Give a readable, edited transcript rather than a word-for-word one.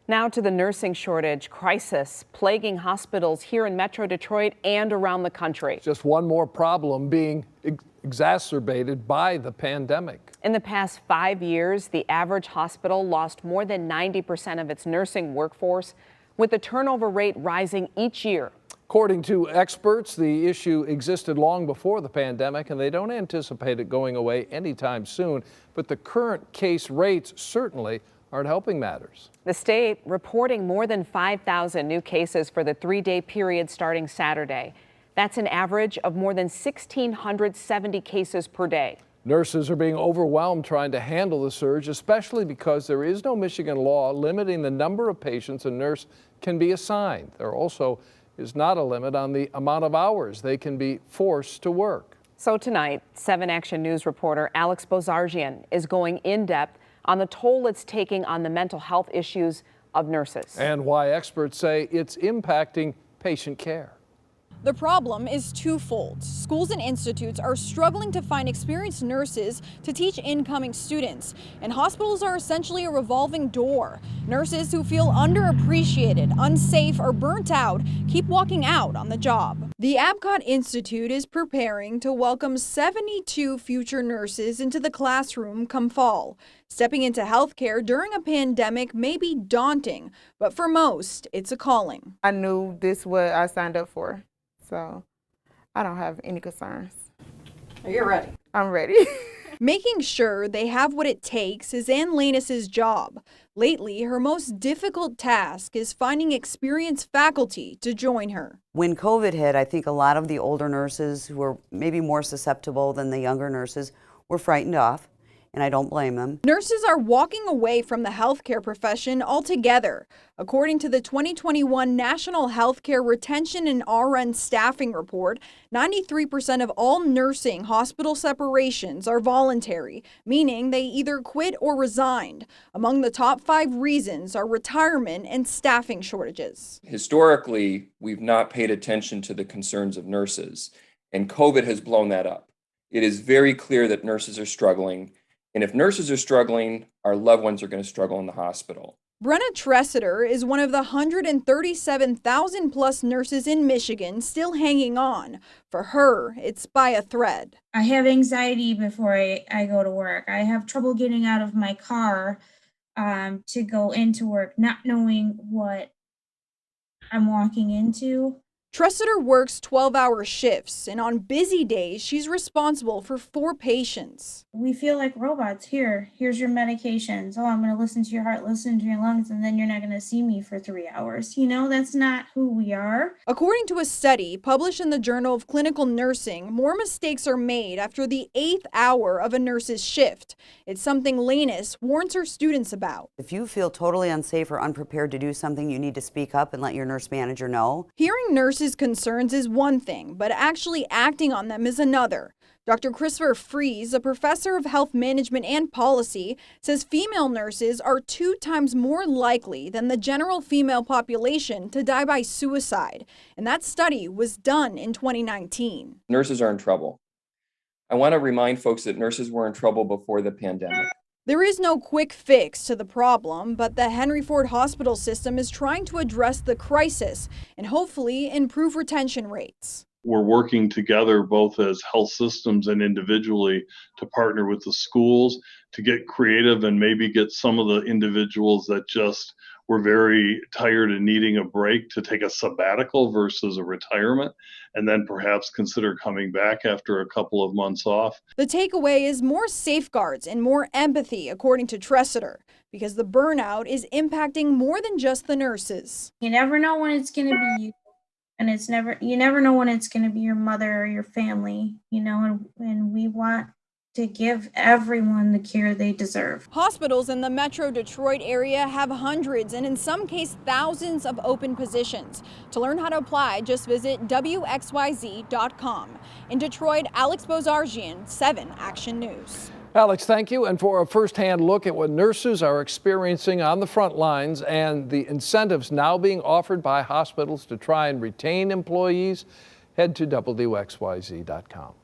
Now to the nursing shortage crisis plaguing hospitals here in Metro Detroit and around the country. Just one more problem being exacerbated by the pandemic. In the past 5 years, the average hospital lost more than 90% of its nursing workforce, with the turnover rate rising each year. According to experts, the issue existed long before the pandemic, and they don't anticipate it going away anytime soon. But the current case rates certainly aren't helping matters. The state reporting more than 5,000 new cases for the 3-day period starting Saturday. That's an average of more than 1,670 cases per day. Nurses are being overwhelmed trying to handle the surge, especially because there is no Michigan law limiting the number of patients a nurse can be assigned. There also is not a limit on the amount of hours they can be forced to work. So tonight, 7 Action News reporter Alex Bozargian is going in depth on the toll it's taking on the mental health issues of nurses. And why experts say it's impacting patient care. The problem is twofold. Schools and institutes are struggling to find experienced nurses to teach incoming students, and hospitals are essentially a revolving door. Nurses who feel underappreciated, unsafe, or burnt out keep walking out on the job. The Abcott Institute is preparing to welcome 72 future nurses into the classroom come fall. Stepping into healthcare during a pandemic may be daunting, but for most, it's a calling. I knew this is what I signed up for. So I don't have any concerns. Are you ready? I'm ready. Making sure they have what it takes is Ann Lanus's job. Lately, her most difficult task is finding experienced faculty to join her. When COVID hit, I think a lot of the older nurses who were maybe more susceptible than the younger nurses were frightened off, and I don't blame them. Nurses are walking away from the healthcare profession altogether. According to the 2021 National Healthcare Retention and RN Staffing Report, 93% of all nursing hospital separations are voluntary, meaning they either quit or resigned. Among the top 5 reasons are retirement and staffing shortages. Historically, we've not paid attention to the concerns of nurses, and COVID has blown that up. It is very clear that nurses are struggling. And if nurses are struggling, our loved ones are going to struggle in the hospital. Brenna Tressiter is one of the 137,000 plus nurses in Michigan still hanging on. For her, it's by a thread. I have anxiety before I go to work. I have trouble getting out of my car to go into work, not knowing what I'm walking into. Tressiter works 12-hour shifts, and on busy days, she's responsible for 4 patients. We feel like robots. Here's your medications. Oh, I'm going to listen to your heart, listen to your lungs, and then you're not going to see me for 3 hours. You know, that's not who we are. According to a study published in the Journal of Clinical Nursing, more mistakes are made after the 8th hour of a nurse's shift. It's something Lanus warns her students about. If you feel totally unsafe or unprepared to do something, you need to speak up and let your nurse manager know. Hearing nurses' concerns is one thing, but actually acting on them is another. Dr. Christopher Fries, a professor of health management and policy, says female nurses are 2 times more likely than the general female population to die by suicide. And that study was done in 2019. Nurses are in trouble. I want to remind folks that nurses were in trouble before the pandemic. There is no quick fix to the problem, but the Henry Ford Hospital system is trying to address the crisis and hopefully improve retention rates. We're working together both as health systems and individually to partner with the schools to get creative and maybe get some of the individuals that just were very tired and needing a break to take a sabbatical versus a retirement, and then perhaps consider coming back after a couple of months off. The takeaway is more safeguards and more empathy, according to Tressiter, because the burnout is impacting more than just the nurses. You never know when it's going to be you. And you never know when it's going to be your mother or your family, you know, and we want to give everyone the care they deserve. Hospitals in the Metro Detroit area have hundreds and in some cases thousands of open positions. To learn how to apply, just visit WXYZ.com. In Detroit, Alex Bozargian, 7 Action News. Alex, thank you. And for a first-hand look at what nurses are experiencing on the front lines and the incentives now being offered by hospitals to try and retain employees, head to WXYZ.com.